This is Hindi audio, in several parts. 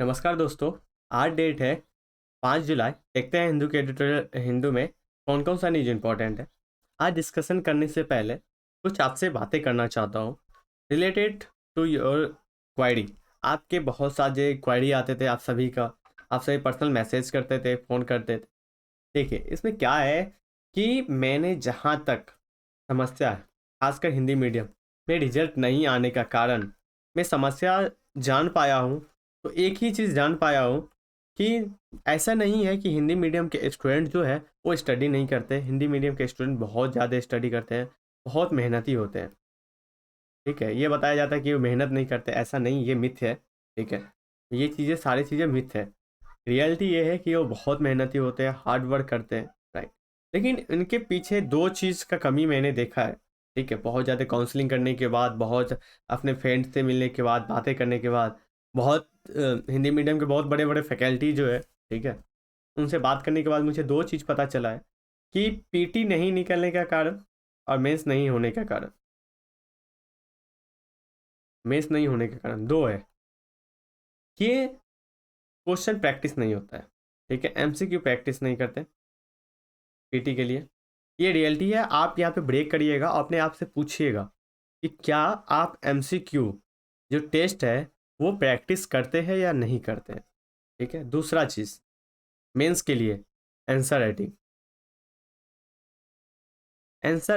नमस्कार दोस्तों। आज डेट है 5 जुलाई। देखते हैं हिंदू के एडिटोरियल हिंदू में कौन कौन सा न्यूज इंपॉर्टेंट है। आज डिस्कशन करने से पहले कुछ आपसे बातें करना चाहता हूँ रिलेटेड टू योर क्वायरी। आपके बहुत सारे क्वायरी आते थे, आप सभी पर्सनल मैसेज करते थे, फ़ोन करते थे। देखिए इसमें क्या है कि मैंने जहाँ तक समस्या है, खासकर हिंदी मीडियम में रिजल्ट नहीं आने का कारण मैं समस्या जान पाया हूँ। तो एक ही चीज़ जान पाया हूँ कि ऐसा नहीं है कि हिंदी मीडियम के स्टूडेंट जो है वो स्टडी नहीं करते। हिंदी मीडियम के स्टूडेंट बहुत ज़्यादा स्टडी करते हैं, बहुत मेहनती होते हैं। ठीक है, ये बताया जाता है कि वो मेहनत नहीं करते, ऐसा नहीं, ये मिथ है। ठीक है, ये चीज़ें सारी चीज़ें मिथ है। रियलिटी ये है कि वो बहुत मेहनती होते हैं, हार्ड वर्क करते हैं, राइट। लेकिन इनके पीछे दो चीज़ का कमी मैंने देखा है। ठीक है, बहुत ज़्यादा काउंसलिंग करने के बाद, बहुत अपने फ्रेंड से मिलने के बाद, बातें करने के बाद, बहुत हिंदी मीडियम के बहुत बड़े बड़े फैकल्टी जो है, ठीक है, उनसे बात करने के बाद मुझे दो चीज़ पता चला है कि पीटी नहीं निकलने का कारण और मेंस नहीं होने का कारण दो है कि क्वेश्चन प्रैक्टिस नहीं होता है। ठीक है, एमसीक्यू प्रैक्टिस नहीं करते पीटी के लिए। ये रियलिटी है। आप यहाँ पे ब्रेक करिएगा, अपने आप से पूछिएगा कि क्या आप एमसीक्यू जो टेस्ट है वो प्रैक्टिस करते हैं या नहीं करते हैं। ठीक है, दूसरा चीज़ मेंस के लिए आंसर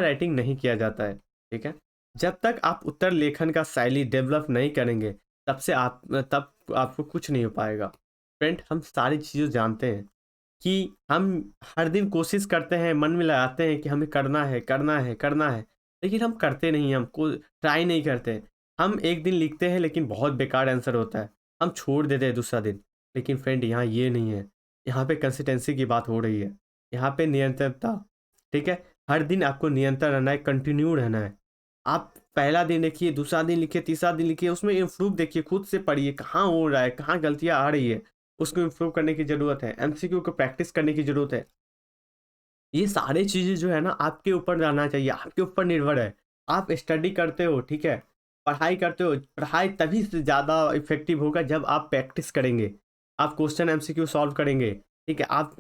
राइटिंग नहीं किया जाता है। ठीक है, जब तक आप उत्तर लेखन का शैली डेवलप नहीं करेंगे तब आपको कुछ नहीं हो पाएगा। फ्रेंड, हम सारी चीज़ें जानते हैं कि हम हर दिन कोशिश करते हैं, मन में लगाते हैं कि हमें करना है, करना है, करना है, लेकिन हम करते नहीं हैं, हम को ट्राई नहीं करते। हम एक दिन लिखते हैं लेकिन बहुत बेकार आंसर होता है, हम छोड़ देते हैं दूसरा दिन। लेकिन फ्रेंड, यहाँ ये नहीं है, यहाँ पे कंसिस्टेंसी की बात हो रही है, यहाँ पे निरंतरता। ठीक है, हर दिन आपको निरंतर रहना है, कंटिन्यू रहना है। आप पहला दिन लिखिए, दूसरा दिन लिखिए, तीसरा दिन लिखिए, उसमें इम्प्रूव देखिए, खुद से पढ़िए कहाँ हो रहा है, कहाँ गलतियाँ आ रही है, उसको इम्प्रूव करने की ज़रूरत है, एमसीक्यू को प्रैक्टिस करने की ज़रूरत है। ये सारी चीज़ें जो है ना आपके ऊपर रहना चाहिए, आपके ऊपर निर्भर है। आप स्टडी करते हो, ठीक है, पढ़ाई करते हो, पढ़ाई तभी से ज़्यादा इफ़ेक्टिव होगा जब आप प्रैक्टिस करेंगे, आप क्वेश्चन एमसीक्यू सॉल्व करेंगे। ठीक है, आप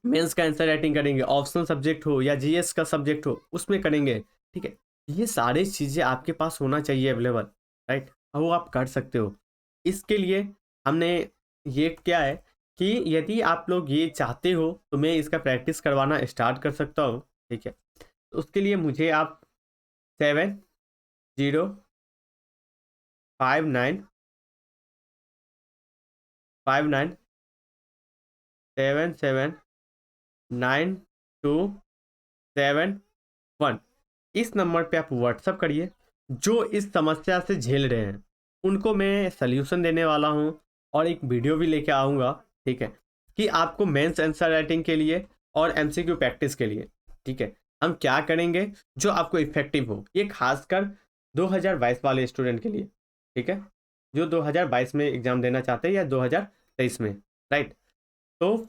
मेंस का आंसर राइटिंग करेंगे, ऑप्शनल सब्जेक्ट हो या जीएस का सब्जेक्ट हो उसमें करेंगे। ठीक है, ये सारी चीज़ें आपके पास होना चाहिए अवेलेबल, राइट, और वो आप कर सकते हो। इसके लिए हमने ये क्या है कि यदि आप लोग ये चाहते हो तो मैं इसका प्रैक्टिस करवाना स्टार्ट कर सकता हूँ। ठीक है, तो उसके लिए मुझे आप 7059 इस नंबर पे आप व्हाट्सअप करिए। जो इस समस्या से झेल रहे हैं उनको मैं सल्यूशन देने वाला हूँ और एक वीडियो भी लेके आऊँगा। ठीक है, कि आपको मेंस आंसर राइटिंग के लिए और एमसीक्यू प्रैक्टिस के लिए, ठीक है, हम क्या करेंगे जो आपको इफेक्टिव हो। ये खासकर 2022 वाले स्टूडेंट के लिए, ठीक है, जो 2022 में एग्जाम देना चाहते हैं या 2023 में, राइट। तो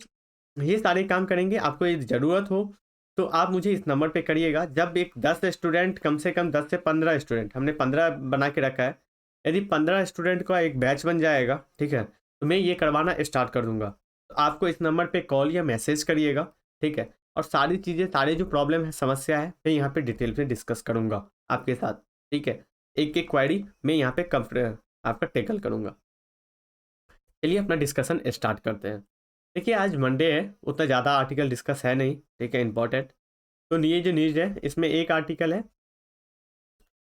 ये सारे काम करेंगे। आपको ये ज़रूरत हो तो आप मुझे इस नंबर पे करिएगा। जब एक 10 स्टूडेंट, कम से कम 10 से 15 स्टूडेंट, हमने 15 बना के रखा है, यदि 15 स्टूडेंट का एक बैच बन जाएगा, ठीक है, तो मैं ये करवाना स्टार्ट कर दूंगा। तो आपको इस नंबर पे कॉल या मैसेज करिएगा। ठीक है, और सारी चीज़ें, सारे जो प्रॉब्लम है, समस्या है, मैं यहाँ पे डिटेल में डिस्कस करूँगा आपके साथ। ठीक है, एक एक क्वेरी मैं यहाँ पे आपका टेकल करूँगा। चलिए अपना डिस्कशन स्टार्ट करते हैं। देखिए आज मंडे है, उतना ज़्यादा आर्टिकल डिस्कस है नहीं, ठीक है, इंपॉर्टेंट। तो ये जो न्यूज़ है इसमें एक आर्टिकल है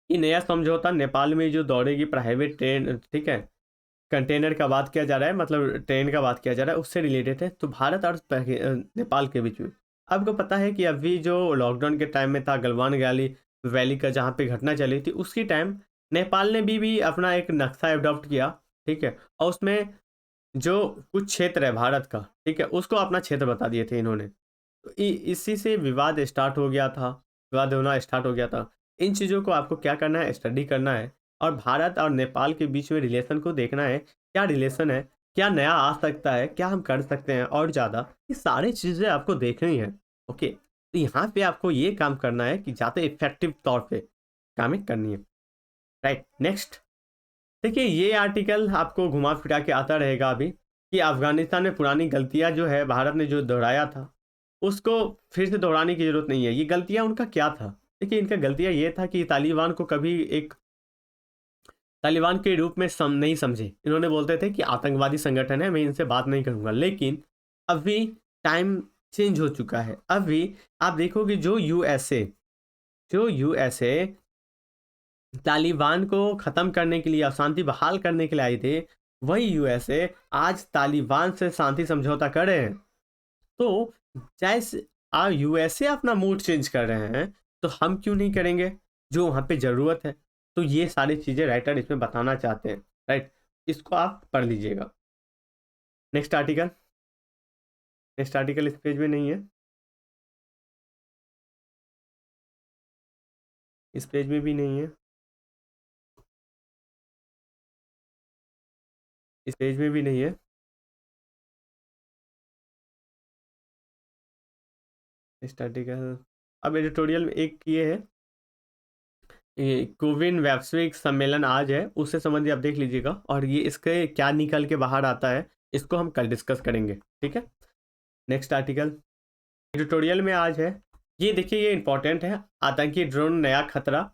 कि नया समझौता नेपाल में जो दौड़ेगी प्राइवेट ट्रेन, ठीक है, कंटेनर का बात किया जा रहा है, मतलब ट्रेन का बात किया जा रहा है, उससे रिलेटेड है। तो भारत और नेपाल के बीच में आपको पता है कि अभी जो लॉकडाउन के टाइम में था, गलवान वैली का जहाँ पे घटना चली थी, उसकी टाइम नेपाल ने भी अपना एक नक्शा अडॉप्ट किया। ठीक है, और उसमें जो कुछ क्षेत्र है भारत का, ठीक है, उसको अपना क्षेत्र बता दिए थे इन्होंने। तो इसी से विवाद स्टार्ट हो गया था, विवाद होना स्टार्ट हो गया था। इन चीज़ों को आपको क्या करना है, स्टडी करना है, और भारत और नेपाल के बीच में रिलेशन को देखना है, क्या रिलेशन है, क्या नया आ सकता है, क्या हम कर सकते हैं और ज़्यादा, ये सारी चीज़ें आपको देखनी है। ओके, तो यहाँ पे आपको ये काम करना है कि ज़्यादा इफेक्टिव तौर पे काम करनी है, राइट। नेक्स्ट, देखिए ये आर्टिकल आपको घुमा फिरा के आता रहेगा अभी कि अफगानिस्तान में पुरानी गलतियां जो है भारत ने जो दोहराया था उसको फिर से दोहराने की जरूरत नहीं है। ये गलतियां उनका क्या था? देखिए इनका गलतियां ये था कि तालिबान को कभी एक तालिबान के रूप में नहीं समझे। इन्होंने बोलते थे कि आतंकवादी संगठन है, मैं इनसे बात नहीं करूंगा। लेकिन अभी टाइम चेंज हो चुका है। अभी आप देखोगे जो यूएसए तालिबान को खत्म करने के लिए और शांति बहाल करने के लिए आए थे, वही यूएसए आज तालिबान से शांति समझौता कर रहे हैं। तो जैसे यूएसए अपना मूड चेंज कर रहे हैं तो हम क्यों नहीं करेंगे जो वहाँ पे ज़रूरत है? तो ये सारी चीज़ें राइटर इसमें बताना चाहते हैं, राइट? इसको आप पढ़ लीजिएगा। नेक्स्ट आर्टिकल इस पेज में नहीं है, इस पेज में भी नहीं है, इस पेज में भी नहीं है। नेक्स्ट आर्टिकल, अब एडिटोरियल में एक ये है, कोविन वैश्विक सम्मेलन आज है, उससे संबंधित आप देख लीजिएगा और ये इसके क्या निकल के बाहर आता है इसको हम कल डिस्कस करेंगे, ठीक है? नेक्स्ट आर्टिकल एडिटोरियल में आज है, ये देखिए ये इंपॉर्टेंट है, आतंकी ड्रोन नया खतरा,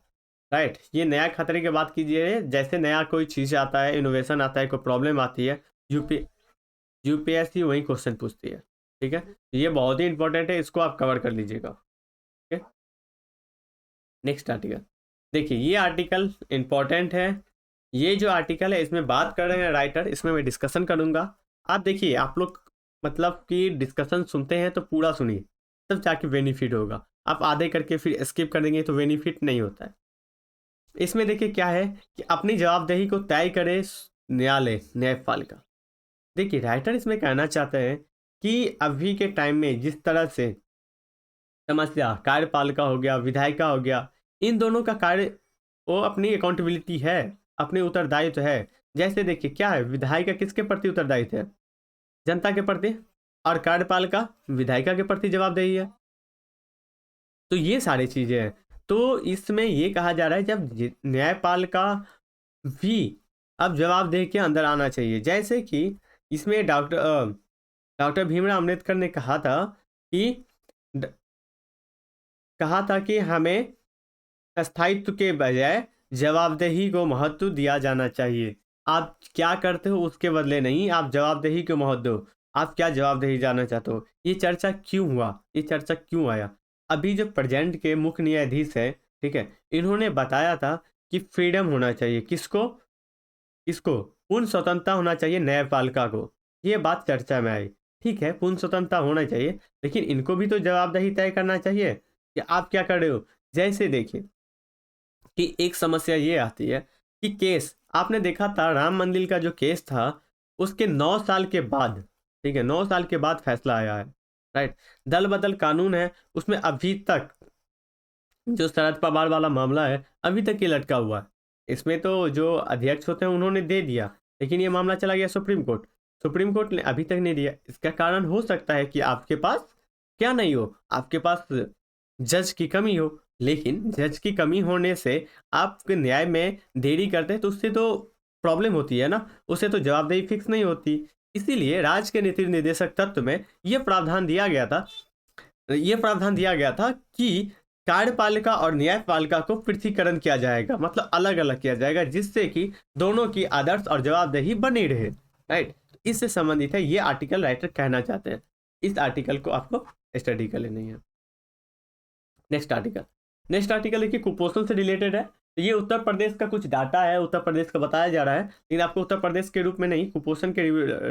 राइट? ये नया खतरे की बात कीजिए, जैसे नया कोई चीज़ आता है, इनोवेशन आता है, कोई प्रॉब्लम आती है, यूपीएससी वही क्वेश्चन पूछती है, ठीक है? ये बहुत ही इंपॉर्टेंट है, इसको आप कवर कर लीजिएगा, ठीक है? नेक्स्ट आर्टिकल देखिए, ये आर्टिकल इंपॉर्टेंट है। ये जो आर्टिकल है इसमें बात कर रहे हैं राइटर, इसमें मैं डिस्कशन करूंगा। आप देखिए, आप लोग मतलब कि डिस्कशन सुनते हैं तो पूरा सुनिए, तब जाके बेनिफिट होगा। आप आधे करके फिर स्किप कर देंगे तो बेनिफिट नहीं होता है। इसमें देखिए क्या है कि अपनी जवाबदेही को तय करे न्यायपालिका। देखिए राइटर इसमें कहना चाहते हैं कि अभी के टाइम में जिस तरह से समस्या कार्यपालिका हो गया, विधायिका हो गया, इन दोनों का कार्य वो अपनी अकाउंटेबिलिटी है, अपने उत्तरदायित्व है। जैसे देखिए क्या है, विधायिका किसके प्रति उत्तरदायित्व है? जनता के प्रति, और कार्यपालिका विधायिका के प्रति जवाबदेही है। तो ये सारी चीजें हैं। तो इसमें ये कहा जा रहा है जब न्यायपालिका भी अब जवाबदेही के अंदर आना चाहिए। जैसे कि इसमें डॉक्टर भीमराव अम्बेडकर ने कहा था कि हमें स्थायित्व के बजाय जवाबदेही को महत्व दिया जाना चाहिए। आप क्या करते हो उसके बदले नहीं, आप जवाबदेही को महत्व दो। आप क्या जवाबदेही जानना चाहते हो? ये चर्चा क्यों हुआ, ये चर्चा क्यों आया? अभी जो प्रेजेंट के मुख्य न्यायाधीश है, ठीक है, इन्होंने बताया था कि फ्रीडम होना चाहिए। किसको किसको पूर्ण स्वतंत्रता होना चाहिए न्यायपालिका को। ये बात चर्चा में आई, ठीक है, पूर्ण स्वतंत्रता होना चाहिए, लेकिन इनको भी तो जवाबदेही तय करना चाहिए कि आप क्या कर रहे हो। जैसे देखिए कि एक समस्या ये आती है कि केस आपने देखा था, राम मंदिर का जो केस था उसके 9 साल के बाद, ठीक है, 9 साल के बाद फैसला आया है, राइट? दल बदल कानून है, उसमें अभी तक जो शरद पवार वाला मामला है अभी तक ये लटका हुआ है। इसमें तो जो अध्यक्ष होते हैं उन्होंने दे दिया, लेकिन ये मामला चला गया सुप्रीम कोर्ट ने अभी तक नहीं दिया। इसका कारण हो सकता है कि आपके पास क्या नहीं हो, आपके पास जज की कमी हो। लेकिन जज की कमी होने से आप न्याय में देरी करते हैं तो उससे तो प्रॉब्लम होती है ना, उससे तो जवाबदेही फिक्स नहीं होती। इसीलिए राज्य के नीति निर्देशक तत्व में यह प्रावधान दिया गया था कि कार्यपालिका और न्यायपालिका को पृथकीकरण किया जाएगा, मतलब अलग अलग किया जाएगा, जिससे कि दोनों की आदर्श और जवाबदेही बनी रहे, राइट? इससे संबंधित है ये आर्टिकल, राइटर कहना चाहते हैं। इस आर्टिकल को आपको स्टडी कर लेनी है। नेक्स्ट आर्टिकल देखिए कुपोषण से रिलेटेड है। ये उत्तर प्रदेश का कुछ डाटा है, उत्तर प्रदेश का बताया जा रहा है, लेकिन आपको उत्तर प्रदेश के रूप में नहीं, कुपोषण के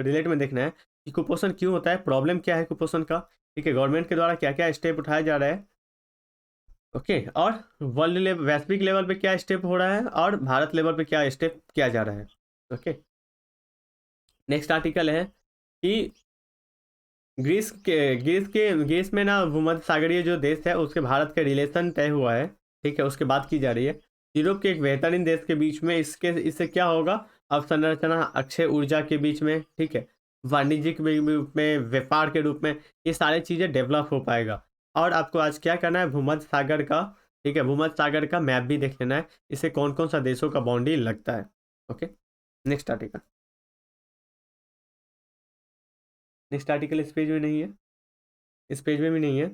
रिलेट में देखना है कि कुपोषण क्यों होता है, प्रॉब्लम क्या है कुपोषण का, ठीक है, गवर्नमेंट के द्वारा क्या क्या स्टेप उठाया जा रहा है, ओके, और वैश्विक लेवल पे क्या स्टेप हो रहा है और भारत लेवल पे क्या स्टेप किया जा रहा है, ओके। नेक्स्ट आर्टिकल है कि ग्रीस में ना भूमध्य सागरीय जो देश है उसके भारत के रिलेशन तय हुआ है, ठीक है, उसके बात की जा रही है। यूरोप के एक बेहतरीन देश के बीच में इससे क्या होगा, अवसंरचना अक्षय ऊर्जा के बीच में, ठीक है, वाणिज्यिक रूप में, व्यापार के रूप में, ये सारी चीज़ें डेवलप हो पाएगा। और आपको आज क्या करना है, भूमध्य सागर का, ठीक है, भूमध्य सागर का मैप भी देख लेना है, इससे कौन कौन सा देशों का बाउंड्री लगता है, okay. Next article, next article इस पेज में नहीं है, इस पेज में भी नहीं है।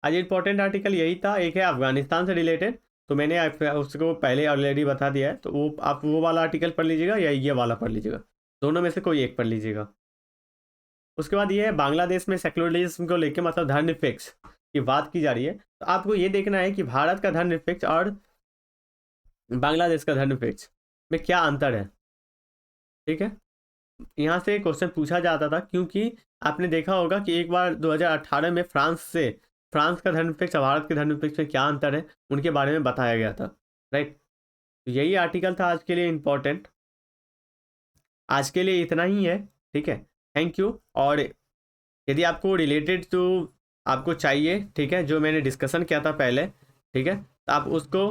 आज इंपॉर्टेंट आर्टिकल यही था, एक है अफगानिस्तान से रिलेटेड, तो मैंने उसको पहले ऑलरेडी बता दिया है, तो वो आप वो वाला आर्टिकल पढ़ लीजिएगा या ये वाला पढ़ लीजिएगा, दोनों में से कोई एक पढ़ लीजिएगा। उसके बाद ये है बांग्लादेश में सेक्युलरिज्म को लेकर, मतलब धर्मनिरपेक्ष की बात की जा रही है, तो आपको ये देखना है कि भारत का धर्मनिरपेक्ष और बांग्लादेश का धर्मनिरपेक्ष में क्या अंतर है। ठीक है, यहाँ से क्वेश्चन पूछा जाता था, क्योंकि आपने देखा होगा कि एक बार 2018 में फ्रांस का धर्मनिरपेक्ष और भारत के धर्मनिरपेक्ष में क्या अंतर है, उनके बारे में बताया गया था। राइट, तो यही आर्टिकल था आज के लिए इम्पोर्टेंट। आज के लिए इतना ही है। ठीक है, थैंक यू। और यदि आपको रिलेटेड टू आपको चाहिए, ठीक है, जो मैंने डिस्कशन किया था पहले, ठीक है, तो आप उसको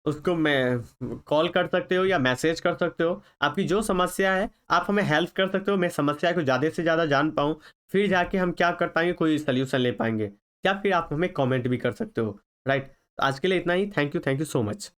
उसको मैं कॉल कर सकते हो या मैसेज कर सकते हो। आपकी जो समस्या है आप हमें हेल्प कर सकते हो, मैं समस्या को ज़्यादा से ज़्यादा जान पाऊँ, फिर जाके हम क्या कर पाएंगे, कोई सोल्यूशन ले पाएंगे, या फिर आप हमें कमेंट भी कर सकते हो। राइट, आज के लिए इतना ही। Thank you so much.